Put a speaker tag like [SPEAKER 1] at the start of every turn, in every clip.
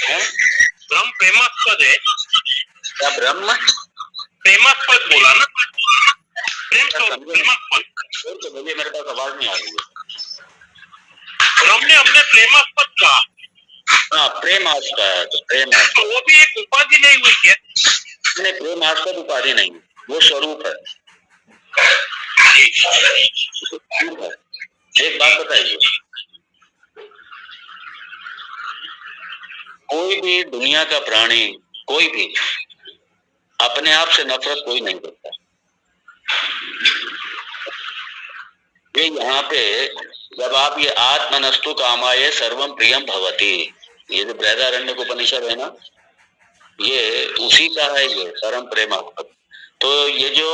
[SPEAKER 1] है?
[SPEAKER 2] ब्रह्म प्रेमास्पद है।
[SPEAKER 1] क्या ब्रह्म
[SPEAKER 2] प्रेमास्पद बोला ना, प्रेम स्वरूप प्रेमास्पद।
[SPEAKER 1] तो बोलिए, मेरे पास आवाज नहीं आ रही है।
[SPEAKER 2] ब्रह्म ने हमने प्रेमास्पद कहा।
[SPEAKER 1] हाँ, प्रेमास्पद, प्रेमास्पद
[SPEAKER 2] तो वो भी एक उपाधि नहीं हुई क्या?
[SPEAKER 1] नहीं, प्रेमास्पद उपाधि नहीं, वो स्वरूप है। एक बात बताइए, कोई भी दुनिया का प्राणी, कोई भी अपने आप से नफरत कोई नहीं करता। ये यहाँ पे जब आप ये आत्मनस्तु कामाय सर्वम प्रियम भवति, ये जो बृहदारण्यक उपनिषद है ना, ये उसी का है, ये परम प्रेमास्पद। तो ये जो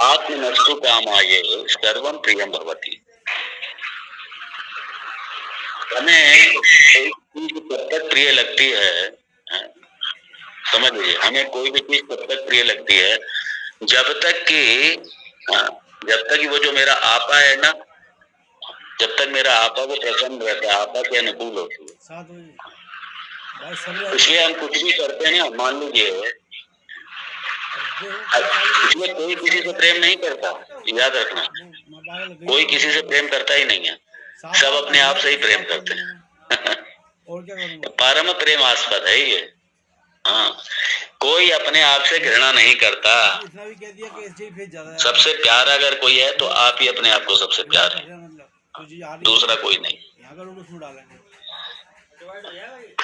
[SPEAKER 1] आत्मनस्तु कामाय सर्वम प्रियम भवति, हमें कोई चीज कब तक प्रिय लगती है, समझ लीजिए, हमें कोई भी चीज तब तक प्रिय लगती है जब तक कि वो जो मेरा आपा है ना, जब तक मेरा आपा वो प्रसन्न रहता है, आपा के अनुकूल होती है। इसलिए हम कुछ भी करते हैं ना, मान लीजिए इसमें कोई किसी से प्रेम नहीं करता, याद रखना, कोई किसी से प्रेम करता ही नहीं है, सब अपने आप से ही प्रेम करते हैं। परम प्रेमास्पद है ये। हाँ, कोई अपने आप से घृणा नहीं करता। सबसे प्यार अगर कोई है तो आप ही अपने आप को सबसे प्यार है, दूसरा कोई नहीं।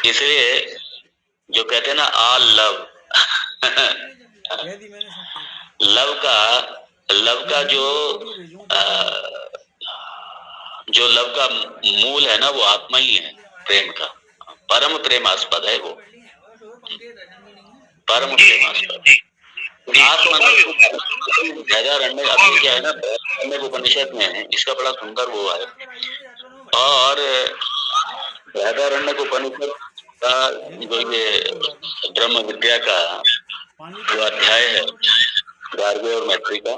[SPEAKER 1] इसलिए जो कहते हैं ना ऑल लव, लव का जो लव का मूल है ना, वो आत्मा ही है, प्रेम का परम प्रेमास्पद है वो, परम प्रेमास्पद। बृहदारण्यक अभी क्या है ना, बृहदारण्यक उपनिषद में इसका बड़ा सुंदर वो है। और बृहदारण्यक उपनिषद का जो ये ब्रह्म विद्या का जो अध्याय है, गार्ग्य और मैत्री का,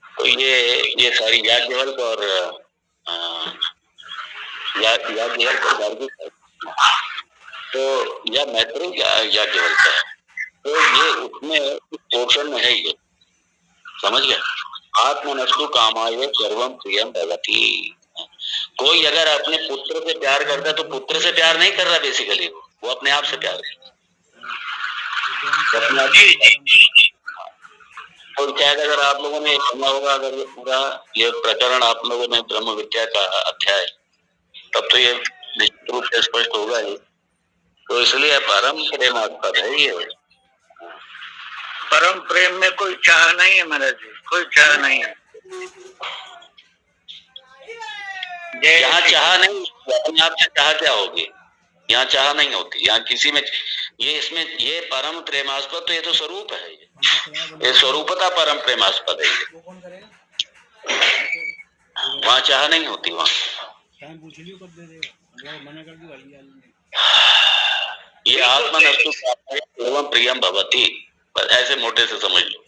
[SPEAKER 1] तो ये सारी याज्ञवल्क्य और याज्ञवल्क्य और गार्ग्य, तो या मैत्री याज्ञवल्क्य है, तो ये उसमें पोषण में है, ये समझ गया। आत्मनस्तु कामाय सर्वम प्रियम भवति। कोई अगर अपने पुत्र से प्यार करता है तो पुत्र से प्यार नहीं कर रहा, बेसिकली वो अपने आप से प्यार करता है। तो शायद अगर आप लोगों ने सुना होगा, अगर ये पूरा ये प्रकरण आप लोगों ने ब्रह्म विद्या का अध्याय, तब तो ये निश्चित रूप से स्पष्ट होगा ही। तो इसलिए परम प्रेमास्पद है ये।
[SPEAKER 2] परम प्रेम में कोई चाह नहीं है महाराज जी, कोई चाह नहीं है।
[SPEAKER 1] यहाँ चाह नहीं, अपने आप से चाह क्या होगी, यहाँ चाह नहीं होती, यहाँ किसी में ये इसमें ये परम प्रेमास्पद, तो ये तो स्वरूप है, ये स्वरूपता परम प्रेमास्पद है ये, वहाँ चाह नहीं होती, वहाँ ये आत्मनस्तु एवं प्रियम भवति, बस ऐसे मोटे से समझ लो।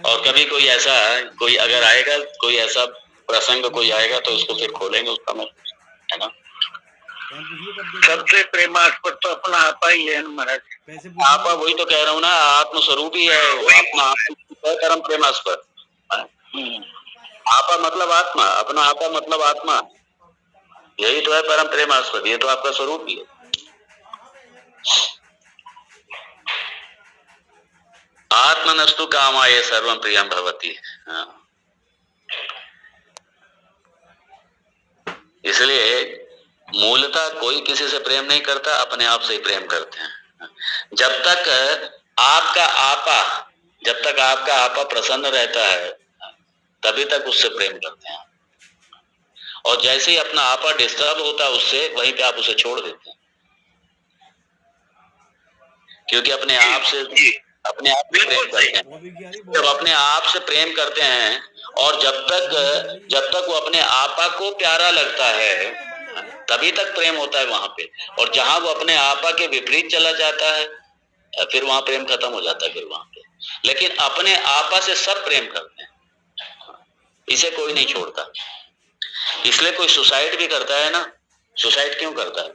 [SPEAKER 1] और कभी कोई अगर आएगा, कोई ऐसा प्रसंग कोई आएगा तो उसको फिर खोलेंगे उसका में, है ना।
[SPEAKER 2] सबसे प्रेमास्पद तो अपना आपा ही है महाराज।
[SPEAKER 1] आपा, वही तो कह रहा हूँ ना, आत्म स्वरूप ही है, अपना परम प्रेमास्पद। आपा मतलब आत्मा, अपना आपा मतलब आत्मा, यही तो है परम प्रेमास्पद, ये तो आपका स्वरूप ही है। आत्मनस्तु कामाय सर्वम प्रियम भवति। इसलिए मूलतः कोई किसी से प्रेम नहीं करता, अपने आप से ही प्रेम करते हैं। जब तक आपका आपा प्रसन्न रहता है, तभी तक उससे प्रेम करते हैं। और जैसे ही अपना आपा डिस्टर्ब होता है उससे, वहीं पे आप उसे छोड़ देते हैं, क्योंकि अपने आप से प्रेम करते हैं। जब अपने आप से प्रेम करते हैं और जब तक वो अपने आपा को प्यारा लगता है, तभी तक प्रेम होता है वहां पे। और जहां वो अपने आपा के विपरीत चला जाता है, फिर वहां प्रेम खत्म हो जाता है फिर वहां पे। लेकिन अपने आपा से सब प्रेम करते हैं, इसे कोई नहीं छोड़ता। इसलिए कोई सुसाइड भी करता है ना, सुसाइड क्यों करता है?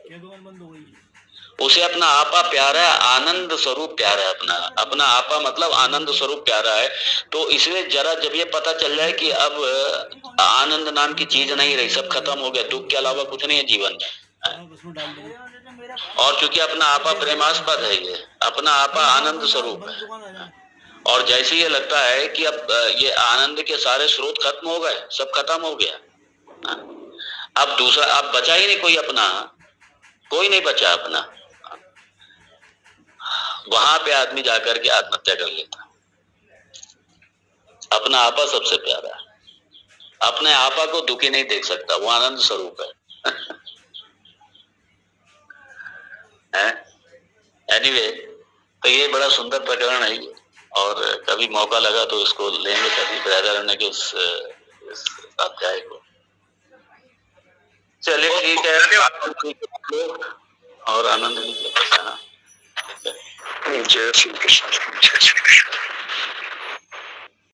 [SPEAKER 1] उसे अपना आपा प्यारा है, आनंद स्वरूप प्यारा है, अपना आपा मतलब आनंद स्वरूप प्यारा है। तो इसलिए जरा जब ये पता चल जाए कि अब आनंद नाम की चीज नहीं रही, सब खत्म हो गया, दुख के अलावा कुछ नहीं है जीवन में, और क्योंकि अपना आपा प्रेमास्पद है, ये अपना आपा आनंद स्वरूप है, और जैसे ये लगता है कि अब ये आनंद के सारे स्रोत खत्म हो गए, सब खत्म हो गया, अब दूसरा अब बचा ही नहीं कोई अपना, कोई नहीं बचा अपना, वहां पे आदमी जाकर के आत्महत्या कर लेता। अपना आपा सबसे प्यारा है, अपने आपा को दुखी नहीं देख सकता, वो आनंद स्वरूप है। एनीवे, तो ये बड़ा सुंदर प्रकरण है ये, और कभी मौका लगा तो इसको लेंगे कभी बृहदारण्य के इस अध्याय को। चलिए ठीक है, और आनंद लीजिए।
[SPEAKER 2] जय श्री कृष्ण, जय श्री कृष्ण।